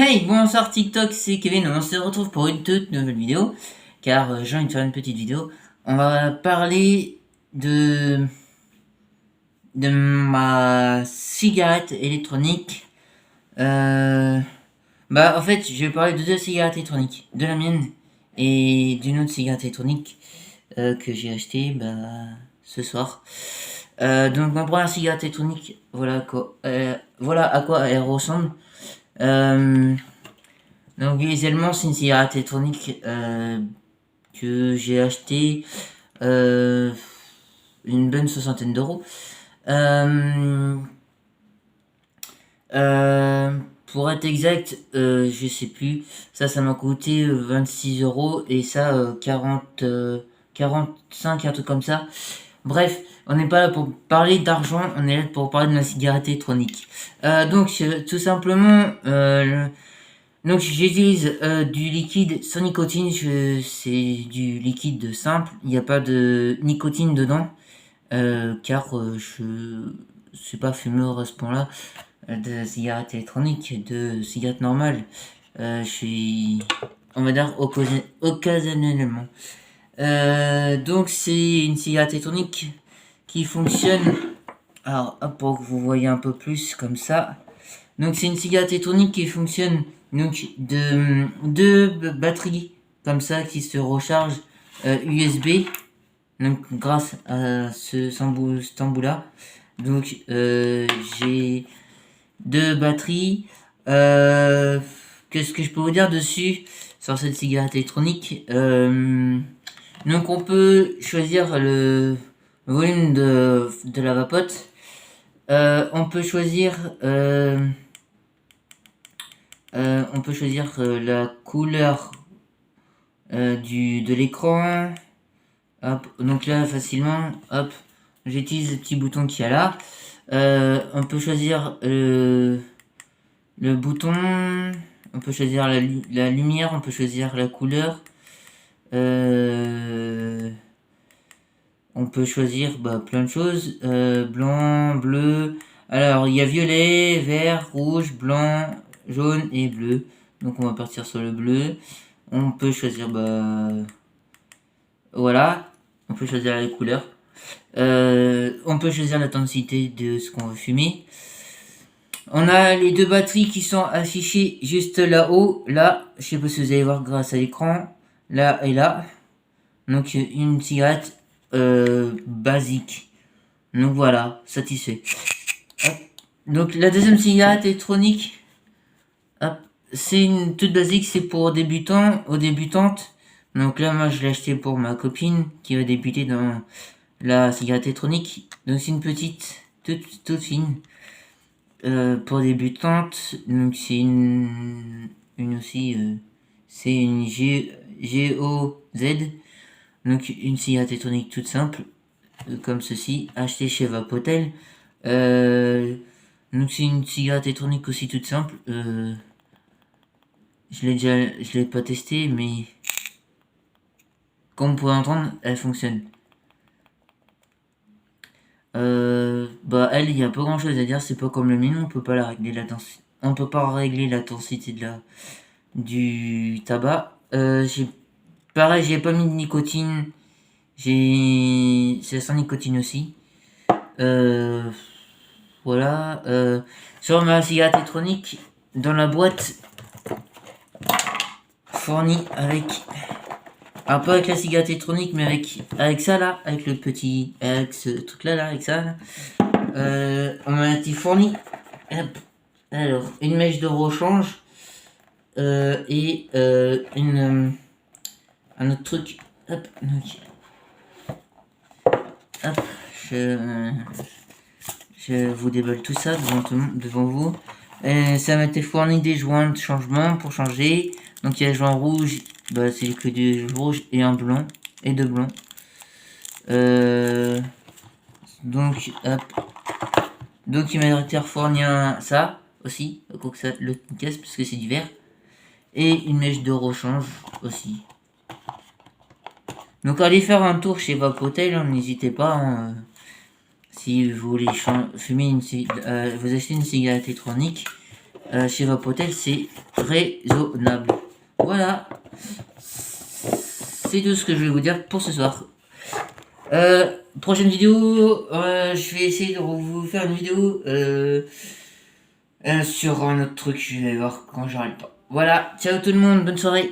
Hey, bonsoir TikTok, c'est Kevin, on se retrouve pour une toute nouvelle vidéo, car j'ai envie de faire une petite vidéo. On va parler de ma cigarette électronique. En fait, je vais parler de deux cigarettes électroniques, de la mienne et d'une autre cigarette électronique que j'ai achetée ce soir. Donc ma première cigarette électronique, voilà à quoi elle ressemble. Donc visuellement c'est une cigarette électronique que j'ai acheté une bonne soixantaine d'euros. Euh, pour être exact, je sais plus. Ça m'a coûté 26 euros et ça 45, un truc comme ça. Bref, on n'est pas là pour parler d'argent, on est là pour parler de ma cigarette électronique. Tout simplement, donc j'utilise du liquide sans nicotine, c'est du liquide simple, il n'y a pas de nicotine dedans, car je suis pas fumeur à ce point-là de cigarettes électroniques, de cigarettes normales. Je suis, on va dire, occasionnellement. Donc c'est une cigarette électronique qui fonctionne, alors hop, pour que vous voyez un peu plus comme ça. Donc c'est une cigarette électronique qui fonctionne donc de deux batteries comme ça qui se rechargent USB. Donc grâce à cet embout là. Donc j'ai deux batteries. Qu'est-ce que je peux vous dire dessus sur cette cigarette électronique? Donc on peut choisir le volume de la vapote. On peut choisir la couleur de l'écran. Hop, donc là facilement, hop, j'utilise le petit bouton qu'il y a là. On peut choisir le bouton, on peut choisir la lumière, on peut choisir la couleur. On peut choisir plein de choses. Blanc, bleu. Alors il y a violet, vert, rouge, blanc, jaune et bleu. Donc on va partir sur le bleu. On peut choisir voilà. On peut choisir les couleurs. On peut choisir l'intensité de ce qu'on veut fumer. On a les deux batteries qui sont affichées juste là-haut. Là, je sais pas si vous allez voir grâce à l'écran. Là et là. Donc une cigarette basique. Donc voilà, satisfait. Hop. Donc la deuxième cigarette électronique, c'est une toute basique, c'est pour débutants ou débutantes. Donc là, moi, je l'ai acheté pour ma copine qui va débuter dans la cigarette électronique. Donc c'est une petite, toute fine, pour débutantes. Donc c'est une aussi, c'est une GOZ. Donc une cigarette électronique toute simple, comme ceci, achetée chez Vapotel. Donc c'est une cigarette électronique aussi toute simple. Je l'ai pas testé, mais comme vous pouvez entendre, elle fonctionne. Elle, il y a pas grand chose à dire, c'est pas comme le mien, on peut pas la régler on peut pas régler l'intensité du tabac. Pareil, j'ai pas mis de nicotine, c'est sans nicotine aussi. Voilà. Sur ma cigarette électronique, dans la boîte fournie avec, alors pas avec la cigarette électronique, mais avec ça là, avec le petit, avec ce truc là, avec ça là. On m'a été fourni, alors une mèche de rechange et un autre truc. Hop, hop, je vous déballe tout ça devant vous. Ça m'a été fourni des joints de changement pour changer. Donc il y a un joint rouge, c'est que du rouge et un blanc et deux blancs. Donc il m'a été fourni ça aussi, pour que ça le casse parce que c'est du verre. Et une mèche de rechange aussi. Donc allez faire un tour chez Vapotel, n'hésitez pas. Hein, si vous voulez fumer vous achetez une cigarette électronique, chez Vapotel, c'est raisonnable. Voilà, c'est tout ce que je vais vous dire pour ce soir. Prochaine vidéo, je vais essayer de vous faire une vidéo sur un autre truc, je vais voir quand j'arrive pas. Voilà, ciao tout le monde, bonne soirée.